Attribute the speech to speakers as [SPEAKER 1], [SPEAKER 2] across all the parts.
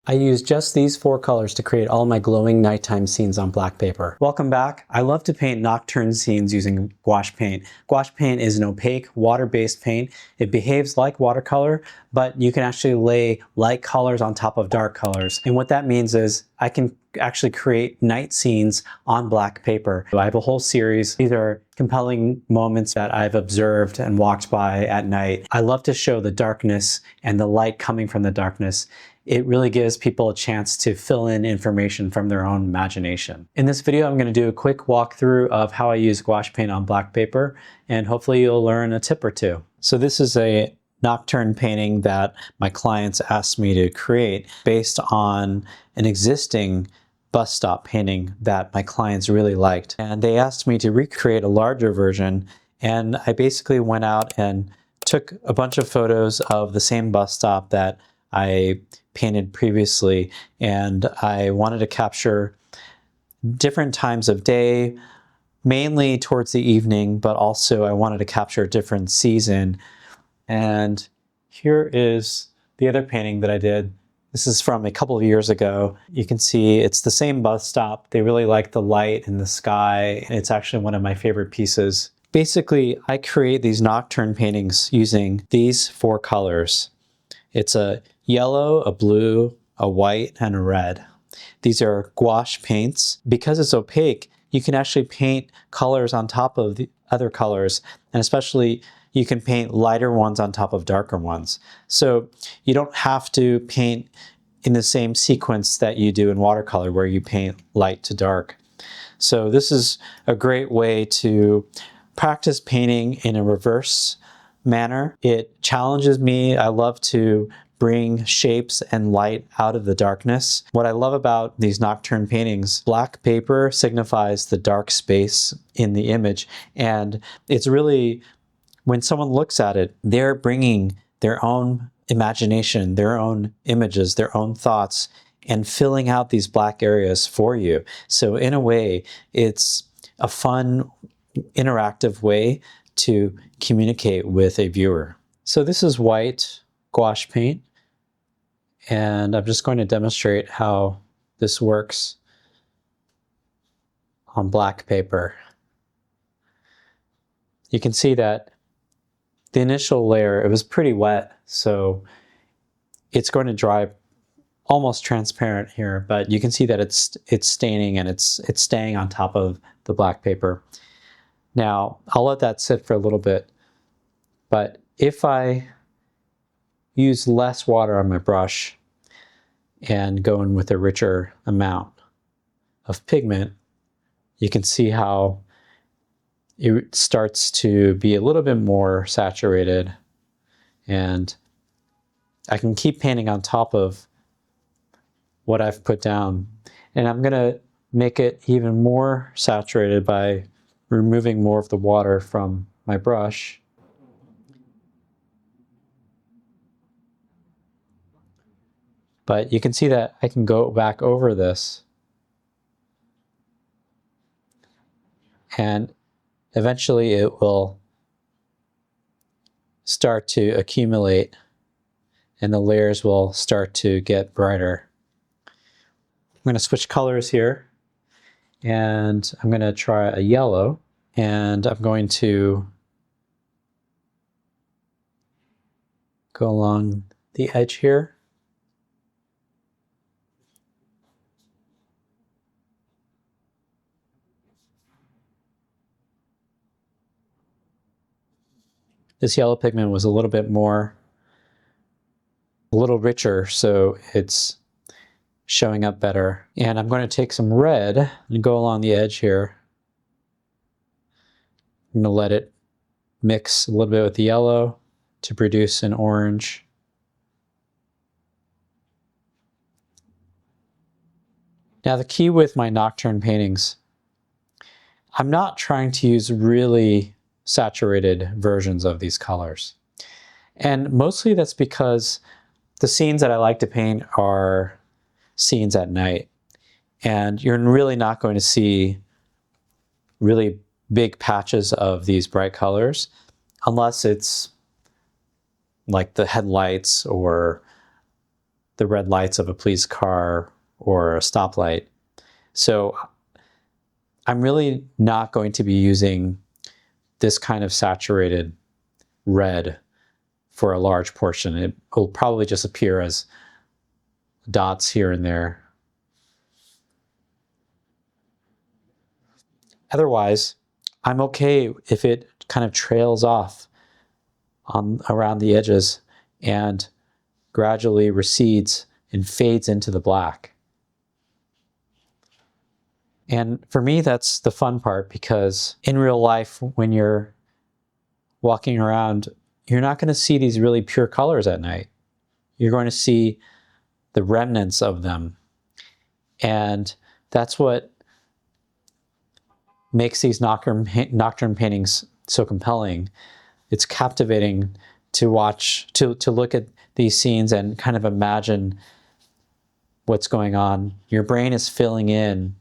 [SPEAKER 1] I used just these 4 colors to create all my glowing nighttime scenes on black paper. Welcome back. I love to paint nocturne scenes using gouache paint. Gouache paint is an opaque, water-based paint. It behaves like watercolor, but you can actually lay light colors on top of dark colors. And what that means is I can actually create night scenes on black paper. I have a whole series. These are compelling moments that I've observed and walked by at night. I love to show the darkness and the light coming from the darkness. It really gives people a chance to fill in information from their own imagination. In this video, I'm going to do a quick walkthrough of how I use gouache paint on black paper, and hopefully you'll learn a tip or two. So this is a nocturne painting that my clients asked me to create based on an existing bus stop painting that my clients really liked. And they asked me to recreate a larger version, and I basically went out and took a bunch of photos of the same bus stop that I painted previously, and I wanted to capture different times of day, mainly towards the evening, but also I wanted to capture a different season. And here is the other painting that I did. This is from a couple of years ago. You can see it's the same bus stop. They really like the light in the sky. It's actually one of my favorite pieces. Basically, I create these nocturne paintings using these 4 colors. It's a yellow, a blue, a white, and a red. These are gouache paints. Because it's opaque, you can actually paint colors on top of the other colors, and especially you can paint lighter ones on top of darker ones. So you don't have to paint in the same sequence that you do in watercolor, where you paint light to dark. So this is a great way to practice painting in a reverse manner. It challenges me. I love to bring shapes and light out of the darkness. What I love about these nocturne paintings, black paper signifies the dark space in the image. And it's really, when someone looks at it, they're bringing their own imagination, their own images, their own thoughts, and filling out these black areas for you. So in a way, it's a fun, interactive way to communicate with a viewer. So this is white gouache paint, and I'm just going to demonstrate how this works on black paper. You can see that the initial layer, it was pretty wet, so it's going to dry almost transparent here, but you can see that it's staining and it's staying on top of the black paper. Now, I'll let that sit for a little bit, but if I use less water on my brush and go in with a richer amount of pigment, you can see how it starts to be a little bit more saturated, and I can keep painting on top of what I've put down. And I'm gonna make it even more saturated by removing more of the water from my brush. But you can see that I can go back over this, and eventually it will start to accumulate and the layers will start to get brighter. I'm going to switch colors here, and I'm going to try a yellow, and I'm going to go along the edge here. This yellow pigment was a little bit more, a little richer, so it's showing up better. And I'm going to take some red and go along the edge here. I'm going to let it mix a little bit with the yellow to produce an orange. Now the key with my nocturne paintings, I'm not trying to use really saturated versions of these colors. And mostly that's because the scenes that I like to paint are scenes at night. And you're really not going to see really big patches of these bright colors unless it's like the headlights or the red lights of a police car or a stoplight. So I'm really not going to be using this kind of saturated red for a large portion. It will probably just appear as dots here and there. Otherwise, I'm okay if it kind of trails off around the edges and gradually recedes and fades into the black. And for me, that's the fun part, because in real life, when you're walking around, you're not going to see these really pure colors at night. You're going to see the remnants of them. And that's what makes these nocturne paintings so compelling. It's captivating to watch, to look at these scenes and kind of imagine what's going on. Your brain is filling in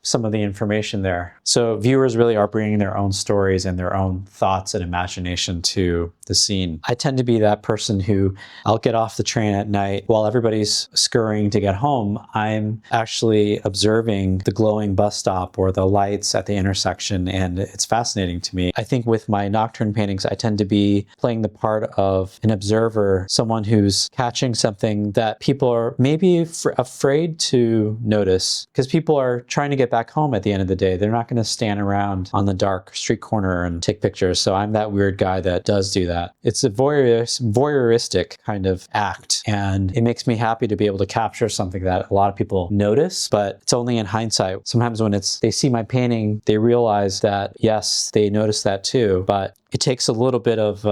[SPEAKER 1] some of the information there. So viewers really are bringing their own stories and their own thoughts and imagination to the scene. I tend to be that person who, I'll get off the train at night while everybody's scurrying to get home. I'm actually observing the glowing bus stop or the lights at the intersection, and it's fascinating to me. I think with my nocturne paintings, I tend to be playing the part of an observer, someone who's catching something that people are maybe afraid to notice, because people are trying to get back home at the end of the day. They're not going to stand around on the dark street corner and take pictures. So I'm that weird guy that does do that. It's a voyeuristic kind of act, and it makes me happy to be able to capture something that a lot of people notice, but it's only in hindsight. Sometimes when they see my painting, they realize that yes, they noticed that too, but it takes a little bit of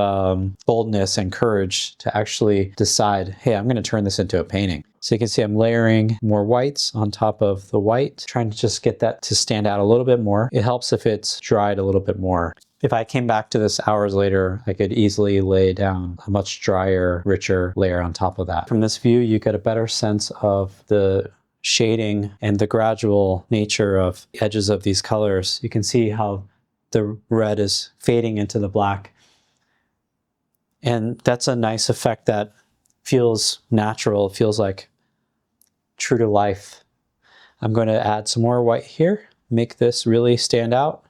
[SPEAKER 1] boldness and courage to actually decide, hey, I'm going to turn this into a painting. So you can see I'm layering more whites on top of the white, trying to just get that to stand out a little bit more. It helps if it's dried a little bit more. If I came back to this hours later, I could easily lay down a much drier, richer layer on top of that. From this view, you get a better sense of the shading and the gradual nature of the edges of these colors. You can see how the red is fading into the black. And that's a nice effect that feels natural. It feels like true to life. I'm going to add some more white here, make this really stand out.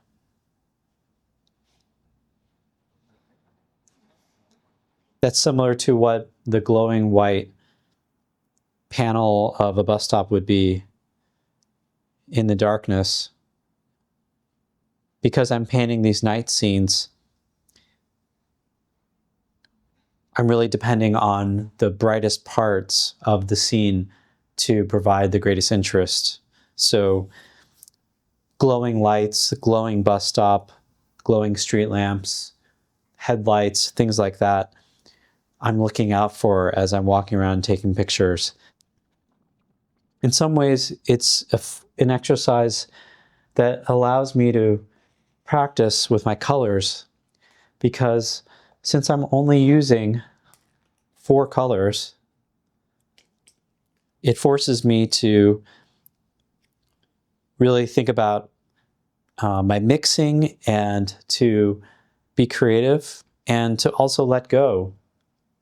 [SPEAKER 1] That's similar to what the glowing white panel of a bus stop would be in the darkness. Because I'm painting these night scenes, I'm really depending on the brightest parts of the scene to provide the greatest interest. So glowing lights, glowing bus stop, glowing street lamps, headlights, things like that, I'm looking out for as I'm walking around taking pictures. In some ways, it's an exercise that allows me to practice with my colors, because since I'm only using 4 colors, it forces me to really think about my mixing and to be creative and to also let go.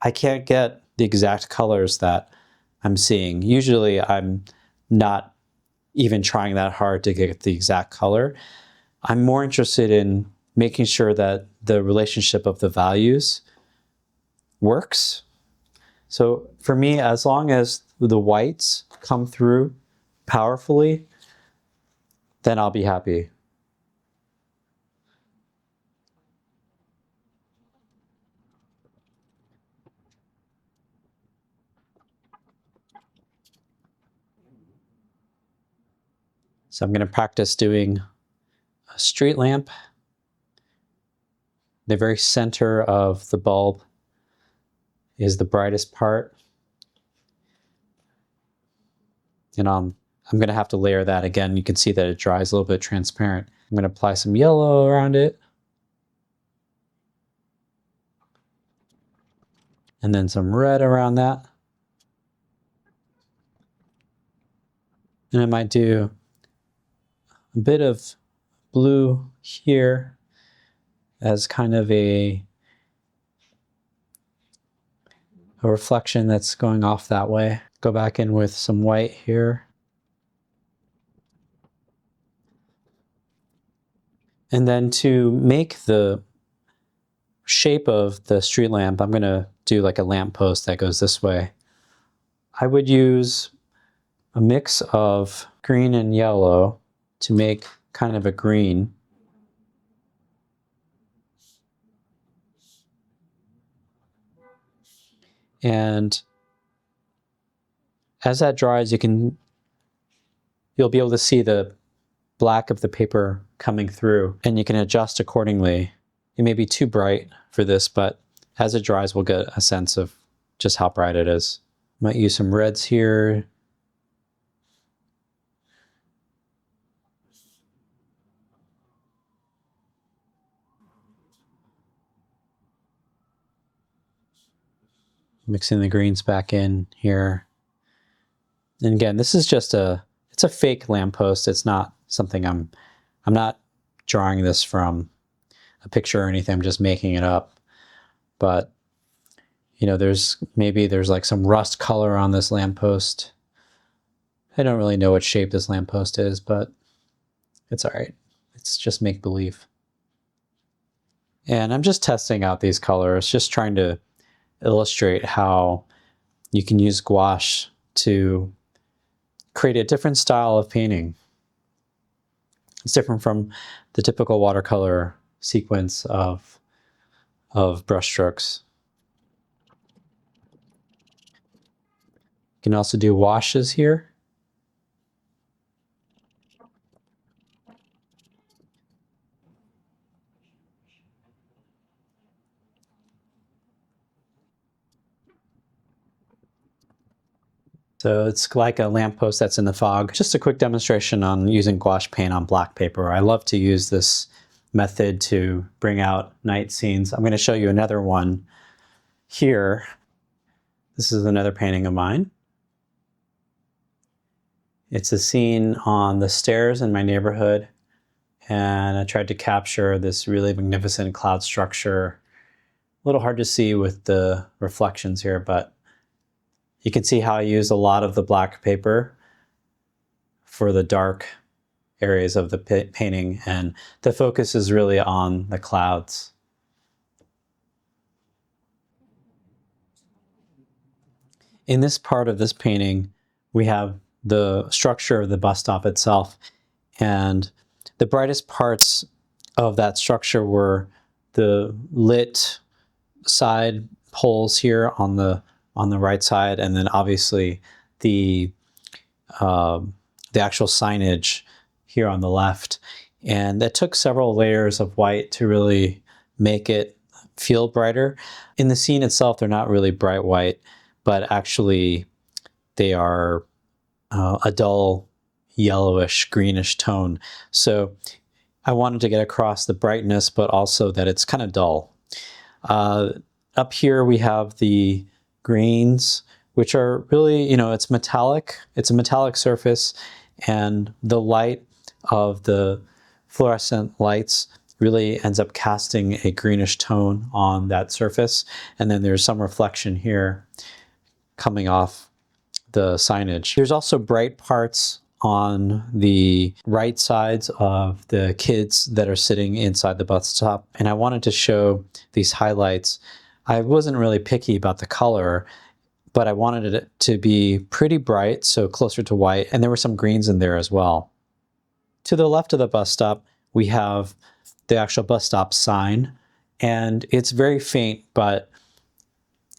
[SPEAKER 1] I can't get the exact colors that I'm seeing. Usually I'm not even trying that hard to get the exact color. I'm more interested in making sure that the relationship of the values works. So for me, as long as the whites come through powerfully, then I'll be happy. So I'm going to practice doing a street lamp. The very center of the bulb is the brightest part. And I'm going to have to layer that again. You can see that it dries a little bit transparent. I'm going to apply some yellow around it. And then some red around that. And I might do a bit of blue here as kind of a reflection that's going off that way. go back in with some white here. And then to make the shape of the street lamp, I'm going to do like a lamp post that goes this way. I would use a mix of green and yellow to make kind of a green. And as that dries, you'll be able to see the black of the paper coming through, and you can adjust accordingly. It may be too bright for this, but as it dries, we'll get a sense of just how bright it is. Might use some reds here. Mixing the greens back in here. And again, this is just it's a fake lamppost. It's not something I'm not drawing this from a picture or anything. I'm just making it up. But you know, there's like some rust color on this lamppost. I don't really know what shape this lamppost is, but it's all right. It's just make believe. And I'm just testing out these colors, just trying to illustrate how you can use gouache to create a different style of painting. It's different from the typical watercolor sequence of brushstrokes. You can also do washes here. So it's like a lamppost that's in the fog. Just a quick demonstration on using gouache paint on black paper. I love to use this method to bring out night scenes. I'm going to show you another one here. This is another painting of mine. It's a scene on the stairs in my neighborhood, and I tried to capture this really magnificent cloud structure. A little hard to see with the reflections here, but you can see how I use a lot of the black paper for the dark areas of the painting, and the focus is really on the clouds. In this part of this painting, we have the structure of the bus stop itself, and the brightest parts of that structure were the lit side poles here on the right side, and then obviously the actual signage here on the left. And that took several layers of white to really make it feel brighter. In the scene itself, they're not really bright white, but actually they are a dull yellowish, greenish tone. So I wanted to get across the brightness, but also that it's kind of dull. Up here we have the greens, which are really, it's metallic. It's a metallic surface, and the light of the fluorescent lights really ends up casting a greenish tone on that surface. And then there's some reflection here coming off the signage. There's also bright parts on the right sides of the kids that are sitting inside the bus stop, and I wanted to show these highlights. I wasn't really picky about the color, but I wanted it to be pretty bright, so closer to white, and there were some greens in there as well. To the left of the bus stop, we have the actual bus stop sign, and it's very faint, but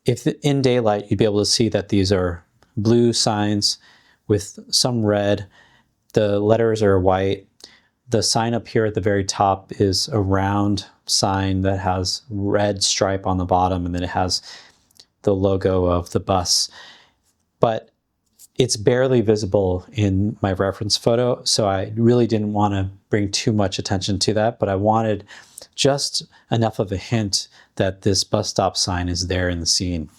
[SPEAKER 1] if in daylight, you'd be able to see that these are blue signs with some red. The letters are white. The sign up here at the very top is a round sign that has red stripe on the bottom, and then it has the logo of the bus. But it's barely visible in my reference photo, so I really didn't want to bring too much attention to that, but I wanted just enough of a hint that this bus stop sign is there in the scene.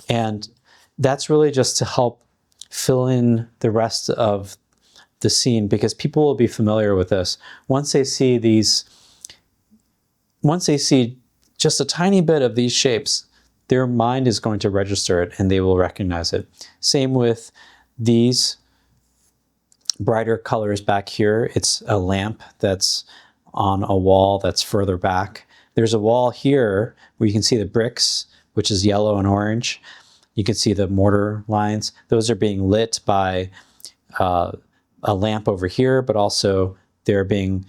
[SPEAKER 1] And that's really just to help fill in the rest of the scene, because people will be familiar with this. Once they see just a tiny bit of these shapes, their mind is going to register it and they will recognize it. Same with these brighter colors back here. It's a lamp that's on a wall that's further back. There's a wall here where you can see the bricks, which is yellow and orange. You can see the mortar lines. Those are being lit by a lamp over here, but also they're being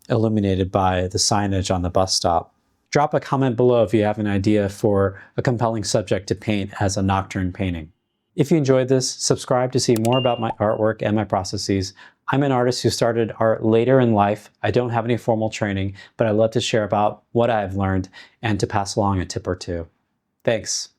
[SPEAKER 1] illuminated by the signage on the bus stop. Drop a comment below if you have an idea for a compelling subject to paint as a nocturne painting. If you enjoyed this, subscribe to see more about my artwork and my processes. I'm an artist who started art later in life. I don't have any formal training, but I love to share about what I've learned and to pass along a tip or two. Thanks.